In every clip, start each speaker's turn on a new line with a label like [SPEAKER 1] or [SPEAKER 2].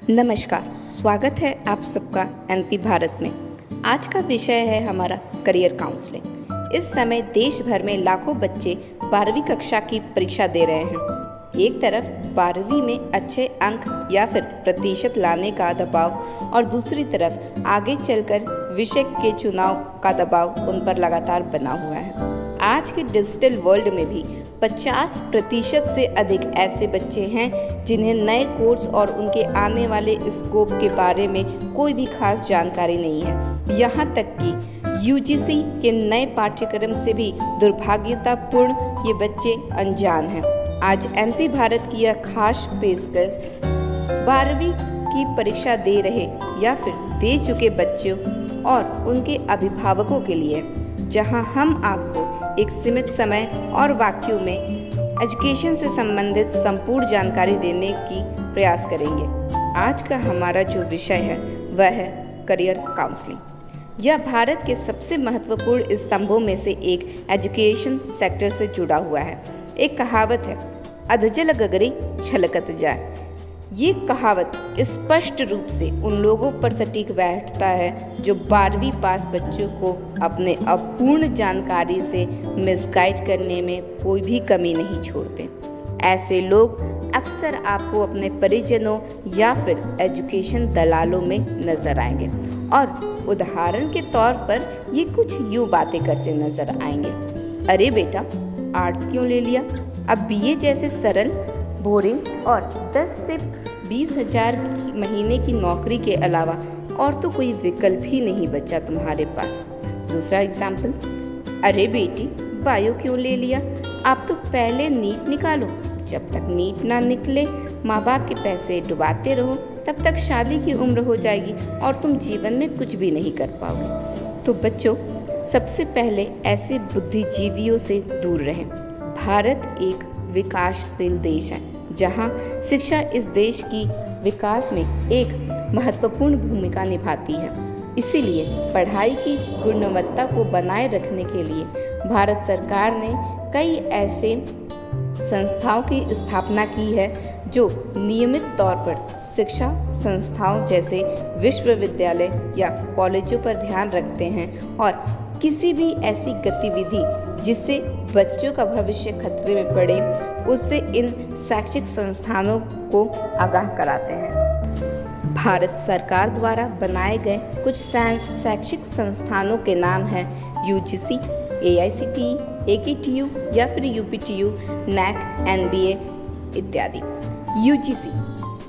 [SPEAKER 1] नमस्कार, स्वागत है आप सबका एनपी भारत में। आज का विषय है हमारा करियर काउंसलिंग। इस समय देश भर में लाखों बच्चे 12वीं कक्षा की परीक्षा दे रहे हैं। एक तरफ 12वीं में अच्छे अंक या फिर प्रतिशत लाने का दबाव और दूसरी तरफ आगे चलकर विषय के चुनाव का दबाव उन पर लगातार बना हुआ है। आज के डिजिटल वर्ल्ड में भी 50% से अधिक ऐसे बच्चे हैं जिन्हें नए कोर्स और उनके आने वाले स्कोप के बारे में कोई भी खास जानकारी नहीं है। यहाँ तक कि यूजीसी के नए पाठ्यक्रम से भी दुर्भाग्यतापूर्ण ये बच्चे अनजान हैं। आज एनपी भारत की यह खास पेशकश 12वीं की परीक्षा दे रहे या फिर दे चुके बच्चों और उनके अभिभावकों के लिए, जहां हम आपको एक सीमित समय और वाक्यों में एजुकेशन से संबंधित संपूर्ण जानकारी देने की प्रयास करेंगे। आज का हमारा जो विषय है वह है करियर काउंसलिंग। यह भारत के सबसे महत्वपूर्ण स्तंभों में से एक एजुकेशन सेक्टर से जुड़ा हुआ है। एक कहावत है, अधजल गगरी छलकत जाए। ये कहावत स्पष्ट रूप से उन लोगों पर सटीक बैठता है जो 12वीं पास बच्चों को अपने अपूर्ण जानकारी से मिसगाइड करने में कोई भी कमी नहीं छोड़ते। ऐसे लोग अक्सर आपको अपने परिजनों या फिर एजुकेशन दलालों में नजर आएंगे और उदाहरण के तौर पर ये कुछ यूँ बातें करते नजर आएंगे। अरे बेटा, आर्ट्स क्यों ले लिया? अब बीए जैसे सरल, बोरिंग और 10 से 20 हज़ार महीने की नौकरी के अलावा और तो कोई विकल्प ही नहीं बचा तुम्हारे पास। दूसरा एग्जाम्पल, अरे बेटी, बायो क्यों ले लिया? आप तो पहले नीट निकालो। जब तक नीट ना निकले माँ बाप के पैसे डुबाते रहो, तब तक शादी की उम्र हो जाएगी और तुम जीवन में कुछ भी नहीं कर पाओगे। तो बच्चों, सबसे पहले ऐसे बुद्धिजीवियों से दूर रहें। भारत एक विकासशील देश है जहां शिक्षा इस देश की विकास में एक महत्वपूर्ण भूमिका निभाती है। इसीलिए पढ़ाई की गुणवत्ता को बनाए रखने के लिए भारत सरकार ने कई ऐसे संस्थाओं की स्थापना की है जो नियमित तौर पर शिक्षा संस्थाओं जैसे विश्वविद्यालय या कॉलेजों पर ध्यान रखते हैं और किसी भी ऐसी गतिविधि जिससे बच्चों का भविष्य खतरे में पड़े उससे इन शैक्षिक संस्थानों को आगाह कराते हैं। भारत सरकार द्वारा बनाए गए कुछ शैक्षिक संस्थानों के नाम हैं यूजीसी, एआईसीटीई, एकेटीयू या फिर यूपीटीयू, नैक, एनबीए इत्यादि।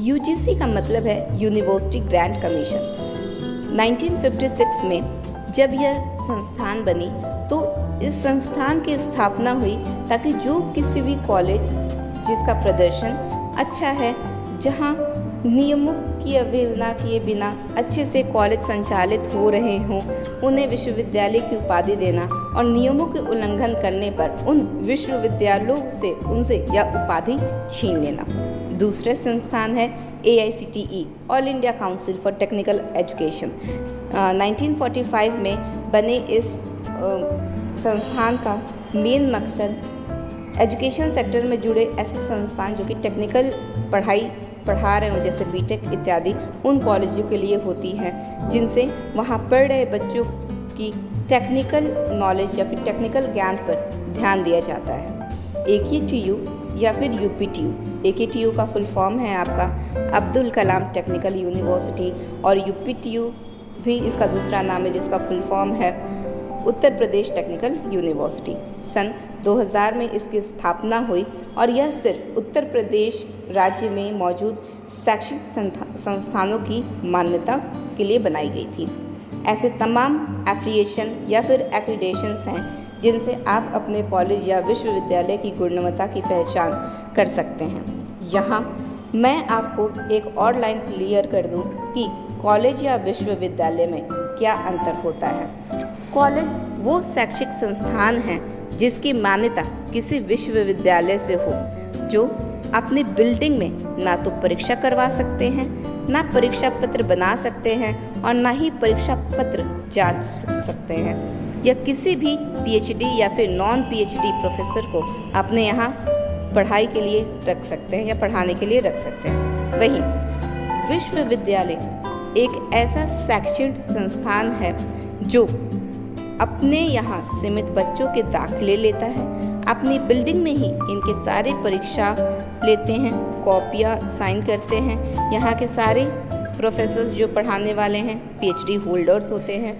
[SPEAKER 1] यूजीसी का मतलब है यूनिवर्सिटी ग्रांट कमीशन। 1956 में जब यह संस्थान बनी तो इस संस्थान की स्थापना हुई ताकि जो किसी भी कॉलेज जिसका प्रदर्शन अच्छा है, जहां नियमों की अवहेलना किए बिना अच्छे से कॉलेज संचालित हो रहे हों, उन्हें विश्वविद्यालय की उपाधि देना और नियमों के उल्लंघन करने पर उन विश्वविद्यालयों से उनसे यह उपाधि छीन लेना। दूसरे संस्थान है AICTE, all India council for technical education. 1945 में बने इस संस्थान का मेन मकसद एजुकेशन सेक्टर में जुड़े ऐसे संस्थान जो कि टेक्निकल पढ़ाई पढ़ा रहे हों, जैसे बीटेक इत्यादि, उन कॉलेजों के लिए होती है जिनसे वहाँ पढ़ रहे बच्चों की टेक्निकल नॉलेज या फिर टेक्निकल ज्ञान पर ध्यान दिया जाता है। एकेटीयू या फिर यूपीटीयू, एकेटीयू का फुल फॉर्म है आपका अब्दुल कलाम टेक्निकल यूनिवर्सिटी और यूपीटीयू भी इसका दूसरा नाम है जिसका फुल फॉर्म है उत्तर प्रदेश टेक्निकल यूनिवर्सिटी। सन 2000 में इसकी स्थापना हुई और यह सिर्फ उत्तर प्रदेश राज्य में मौजूद शैक्षिक संस्थानों की मान्यता के लिए बनाई गई थी। ऐसे तमाम एफिलिएशन या फिर एक्रीडेशंस हैं जिनसे आप अपने कॉलेज या विश्वविद्यालय की गुणवत्ता की पहचान कर सकते हैं। यहाँ मैं आपको एक और लाइन क्लियर कर दूँ कि कॉलेज या विश्वविद्यालय में क्या अंतर होता है। कॉलेज वो शैक्षिक संस्थान है जिसकी मान्यता किसी विश्वविद्यालय से हो, जो अपनी बिल्डिंग में ना तो परीक्षा करवा सकते हैं, ना परीक्षा पत्र बना सकते हैं और ना ही परीक्षा पत्र जांच सकते हैं, या किसी भी पीएचडी या फिर नॉन पीएचडी प्रोफेसर को अपने यहाँ पढ़ाई के लिए रख सकते हैं या पढ़ाने के लिए रख सकते हैं। वहीं विश्वविद्यालय एक ऐसा शैक्षणिक संस्थान है जो अपने यहाँ सीमित बच्चों के दाखिले लेता है, अपनी बिल्डिंग में ही इनके सारे परीक्षा लेते हैं, कॉपियाँ साइन करते हैं। यहाँ के सारे प्रोफेसर्स जो पढ़ाने वाले हैं पीएचडी होल्डर्स होते हैं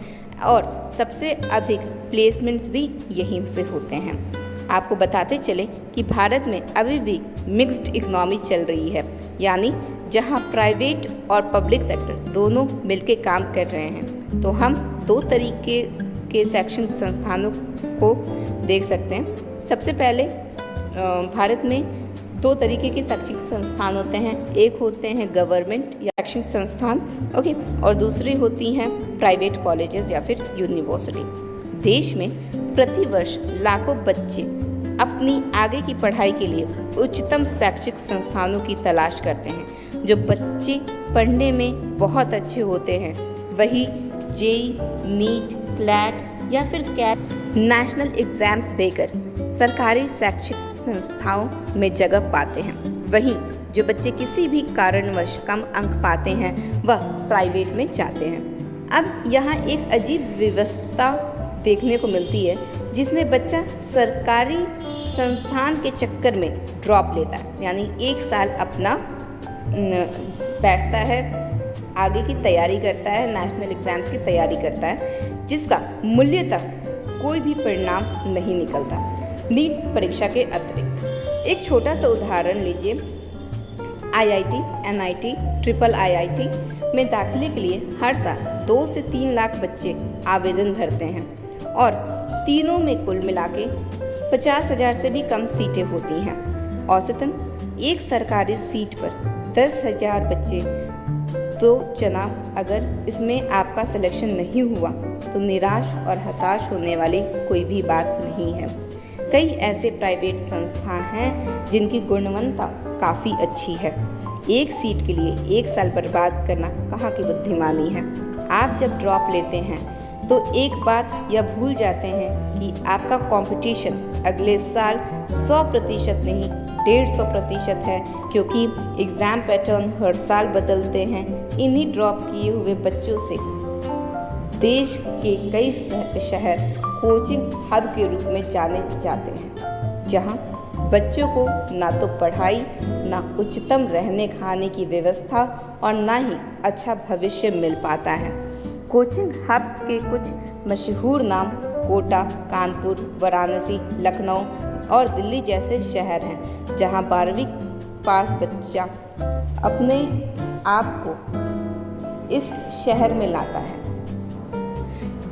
[SPEAKER 1] और सबसे अधिक प्लेसमेंट्स भी यहीं से होते हैं। आपको बताते चले कि भारत में अभी भी मिक्स्ड इकोनॉमी चल रही है, यानी जहां प्राइवेट और पब्लिक सेक्टर दोनों मिलकर काम कर रहे हैं। तो हम दो तरीके के शैक्षणिक संस्थानों को देख सकते हैं। सबसे पहले भारत में दो तरीके के शैक्षणिक संस्थान होते हैं। एक होते हैं गवर्नमेंट या शैक्षणिक संस्थान, ओके, और दूसरी होती हैं प्राइवेट कॉलेजेस या फिर यूनिवर्सिटी। देश में प्रतिवर्ष लाखों बच्चे अपनी आगे की पढ़ाई के लिए उच्चतम शैक्षिक संस्थानों की तलाश करते हैं। जो बच्चे पढ़ने में बहुत अच्छे होते हैं वही जेई, नीट, क्लैट या फिर कैट नेशनल एग्जाम्स देकर सरकारी शैक्षिक संस्थाओं में जगह पाते हैं। वहीं जो बच्चे किसी भी कारणवश कम अंक पाते हैं वह प्राइवेट में जाते हैं। अब यहाँ एक अजीब व्यवस्था देखने को मिलती है जिसमें बच्चा सरकारी संस्थान के चक्कर में ड्रॉप लेता है, यानी एक साल अपना बैठता है, आगे की तैयारी करता है, नेशनल एग्जाम्स की तैयारी करता है, जिसका मूल्यतः कोई भी परिणाम नहीं निकलता नीट परीक्षा के अतिरिक्त। एक छोटा सा उदाहरण लीजिए, आईआईटी, एनआईटी, ट्रिपल आईआईटी में दाखिले के लिए हर साल 2 से 3 लाख बच्चे आवेदन भरते हैं और तीनों में कुल मिला के 50,000 से भी कम सीटें होती हैं। औसतन एक सरकारी सीट पर 10,000 बच्चे। तो जनाब, अगर इसमें आपका सिलेक्शन नहीं हुआ तो निराश और हताश होने वाली कोई भी बात नहीं है। कई ऐसे प्राइवेट संस्थान हैं जिनकी गुणवत्ता काफ़ी अच्छी है। एक सीट के लिए 1 साल बर्बाद करना कहाँ की बुद्धिमानी है। आप जब ड्रॉप लेते हैं तो एक बात यह भूल जाते हैं कि आपका कंपटीशन अगले साल 100% नहीं 150% है, क्योंकि एग्ज़ाम पैटर्न हर साल बदलते हैं। इन्हीं ड्रॉप किए हुए बच्चों से देश के कई शहर कोचिंग हब के रूप में जाने जाते हैं, जहां बच्चों को ना तो पढ़ाई, ना उच्चतम रहने खाने की व्यवस्था और ना ही अच्छा भविष्य मिल पाता है। कोचिंग हब्स के कुछ मशहूर नाम कोटा, कानपुर, वाराणसी, लखनऊ और दिल्ली जैसे शहर हैं, जहां 12वीं पास बच्चा अपने आप को इस शहर में लाता है,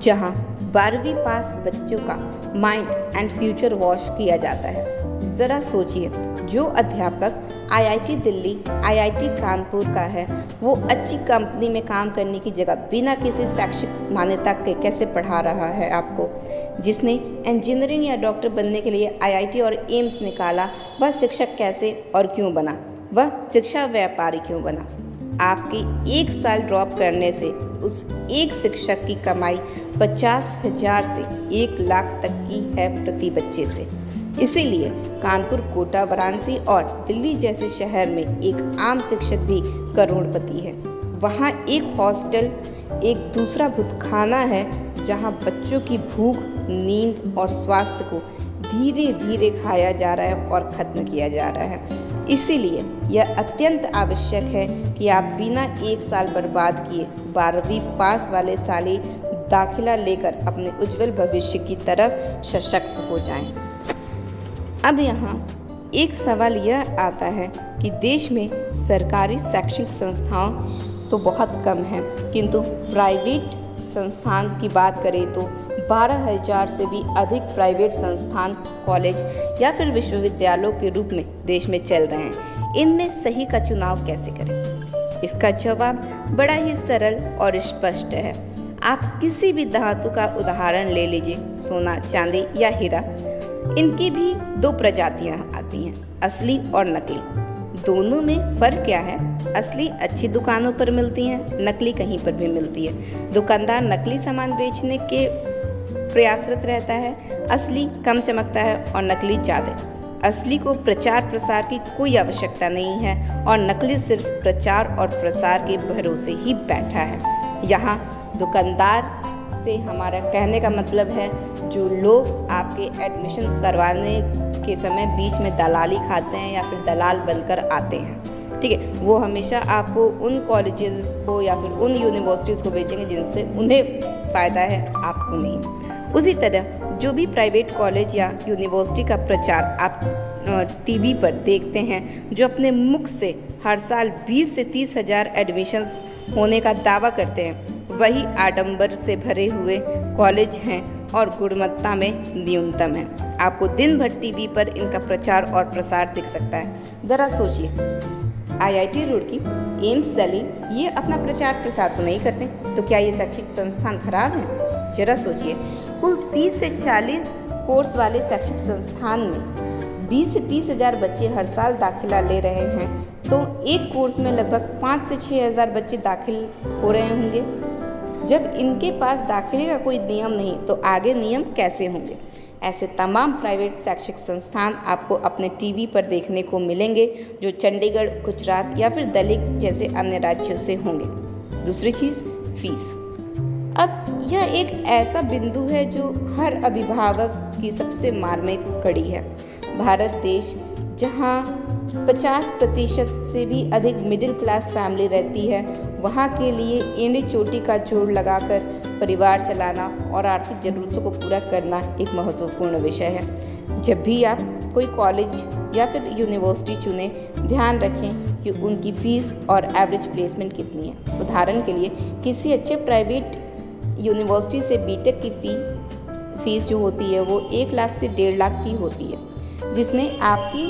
[SPEAKER 1] जहां 12वीं पास बच्चों का माइंड एंड फ्यूचर वॉश किया जाता है। ज़रा सोचिए, जो अध्यापक आईआईटी दिल्ली, आईआईटी कानपुर का है, वो अच्छी कंपनी में काम करने की जगह बिना किसी शैक्षिक मान्यता के कैसे पढ़ा रहा है आपको। जिसने इंजीनियरिंग या डॉक्टर बनने के लिए आईआईटी और एम्स निकाला, वह शिक्षक कैसे और क्यों बना, वह शिक्षा व्यापारी क्यों बना। आपके 1 साल ड्रॉप करने से उस एक शिक्षक की कमाई 50,000 से 1 लाख तक की है प्रति बच्चे से। इसीलिए कानपुर, कोटा, वाराणसी और दिल्ली जैसे शहर में एक आम शिक्षक भी करोड़पति है। वहाँ एक हॉस्टल, एक दूसरा भूतखाना है, जहाँ बच्चों की भूख, नींद और स्वास्थ्य को धीरे धीरे खाया जा रहा है और ख़त्म किया जा रहा है। इसीलिए यह अत्यंत आवश्यक है कि आप बिना 1 साल बर्बाद किए 12वीं पास वाले साल ही दाखिला लेकर अपने उज्जवल भविष्य की तरफ सशक्त हो जाएं। अब यहाँ एक सवाल यह आता है कि देश में सरकारी शैक्षणिक संस्थाओं तो बहुत कम हैं, किंतु प्राइवेट संस्थान की बात करें तो 12,000 से भी अधिक प्राइवेट संस्थान, कॉलेज या फिर विश्वविद्यालयों के रूप में देश में चल रहे हैं। इनमें सही का चुनाव कैसे करें? इसका जवाब बड़ा ही सरल और स्पष्ट है। आप किसी भी धातु का उदाहरण ले लीजिए, सोना, चांदी या हीरा। इनकी भी 2 प्रजातियां आती हैं, असली और नकली। दोनों में फ़र्क क्या है? असली अच्छी दुकानों पर मिलती हैं, नकली कहीं पर भी मिलती है। दुकानदार नकली सामान बेचने के प्रयासरत रहता है, असली कम चमकता है और नकली ज़्यादा। असली को प्रचार प्रसार की कोई आवश्यकता नहीं है और नकली सिर्फ प्रचार और प्रसार के भरोसे ही बैठा है। यहाँ दुकानदार से हमारा कहने का मतलब है जो लोग आपके एडमिशन करवाने के समय बीच में दलाली खाते हैं या फिर दलाल बनकर आते हैं, ठीक है, वो हमेशा आपको उन कॉलेजेस को या फिर उन यूनिवर्सिटीज़ को बेचेंगे जिनसे उन्हें फ़ायदा है, आपको नहीं। उसी तरह जो भी प्राइवेट कॉलेज या यूनिवर्सिटी का प्रचार आप टीवी पर देखते हैं, जो अपने मुख से हर साल 20 से 30 हज़ार एडमिशन्स होने का दावा करते हैं, वही आडंबर से भरे हुए कॉलेज हैं और गुणवत्ता में न्यूनतम है। आपको दिन भर टीवी पर इनका प्रचार और प्रसार दिख सकता है। ज़रा सोचिए, IIT रुड़की, एम्स दिल्ली ये अपना प्रचार प्रसार तो नहीं करते, तो क्या ये शैक्षिक संस्थान खराब हैं? जरा सोचिए, कुल 30 से 40 कोर्स वाले शैक्षिक संस्थान में 20 से 30 हज़ार बच्चे हर साल दाखिला ले रहे हैं, तो एक कोर्स में लगभग 5 से 6 हज़ार बच्चे दाखिल हो रहे होंगे। जब इनके पास दाखिले का कोई नियम नहीं, तो आगे नियम कैसे होंगे? ऐसे तमाम प्राइवेट शैक्षिक संस्थान आपको अपने टीवी पर देखने को मिलेंगे, जो चंडीगढ़, गुजरात या फिर दिल्ली जैसे अन्य राज्यों से होंगे। दूसरी चीज़, फीस। अब यह एक ऐसा बिंदु है जो हर अभिभावक की सबसे मार्मिक कड़ी है। भारत देश जहां 50% से भी अधिक मिडिल क्लास फैमिली रहती है, वहाँ के लिए एड़ी चोटी का जोड़ लगाकर परिवार चलाना और आर्थिक ज़रूरतों को पूरा करना एक महत्वपूर्ण विषय है। जब भी आप कोई कॉलेज या फिर यूनिवर्सिटी चुनें, ध्यान रखें कि उनकी फ़ीस और एवरेज प्लेसमेंट कितनी है। उदाहरण के लिए, किसी अच्छे प्राइवेट यूनिवर्सिटी से बीटेक की फ़ीस जो होती है वो 1 लाख से 1.5 लाख की होती है, जिसमें आपकी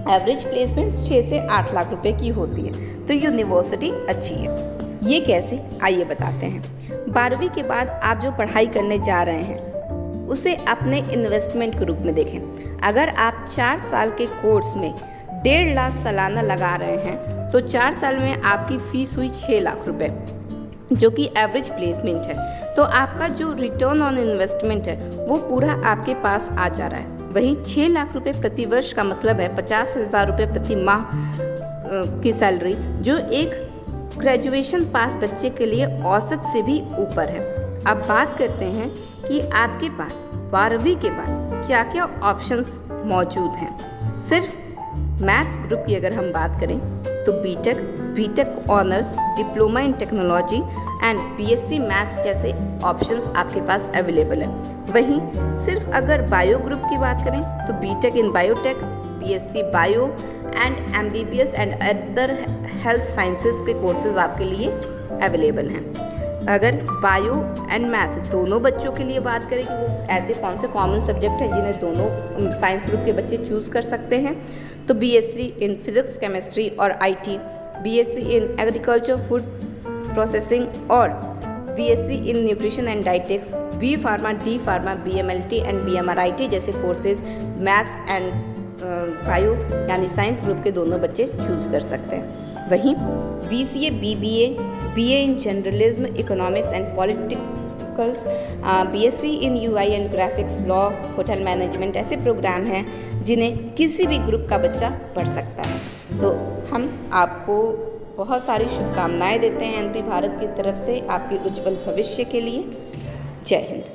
[SPEAKER 1] एवरेज प्लेसमेंट 6 से 8 लाख रुपए की होती है। तो यूनिवर्सिटी अच्छी है। ये कैसे, आइए बताते हैं। 12वीं के बाद आप जो पढ़ाई करने जा रहे हैं उसे अपने इन्वेस्टमेंट के रूप में देखें। अगर आप 4 साल के कोर्स में 1.5 लाख सालाना लगा रहे हैं, तो 4 साल में आपकी फ़ीस हुई 6 लाख रुपए, जो कि एवरेज प्लेसमेंट है। तो आपका जो रिटर्न ऑन इन्वेस्टमेंट है वो पूरा आपके पास आ जा रहा है। वहीं 6 लाख रुपए प्रति वर्ष का मतलब है 50,000 रुपये प्रति माह की सैलरी, जो एक ग्रेजुएशन पास बच्चे के लिए औसत से भी ऊपर है। अब बात करते हैं कि आपके पास 12वीं के बाद क्या क्या ऑप्शंस मौजूद हैं। सिर्फ मैथ्स ग्रुप की अगर हम बात करें तो B Tech honours, diploma in technology and BSc maths जैसे ऑप्शंस आपके पास अवेलेबल है। वहीं सिर्फ अगर बायो ग्रुप की बात करें तो B Tech in biotech, BSc bio and MBBS and other health sciences के कोर्सेज आपके लिए अवेलेबल हैं। अगर बायो एंड मैथ दोनों बच्चों के लिए बात करें कि वो ऐसे कौन से कॉमन सब्जेक्ट हैं जिन्हें दोनों साइंस ग्रुप के बच्चे चूज़ कर सकते हैं, तो BSc इन फिजिक्स, केमिस्ट्री और IT, BSc in agriculture, food processing और BSc in nutrition and dietetics, B pharma, D pharma, BMLT and BMRIT जैसे कोर्सेज मैथ्स एंड बायो यानी साइंस ग्रुप के दोनों बच्चे चूज़ कर सकते हैं। वहीं BCA, BBA, BA in journalism, economics and politicals, BSc in UI and graphics, law, hotel management ऐसे प्रोग्राम हैं जिन्हें किसी भी ग्रुप का बच्चा पढ़ सकता है। सो हम आपको बहुत सारी शुभकामनाएं देते हैं NP भारत की तरफ से आपके उज्जवल भविष्य के लिए। जय हिंद।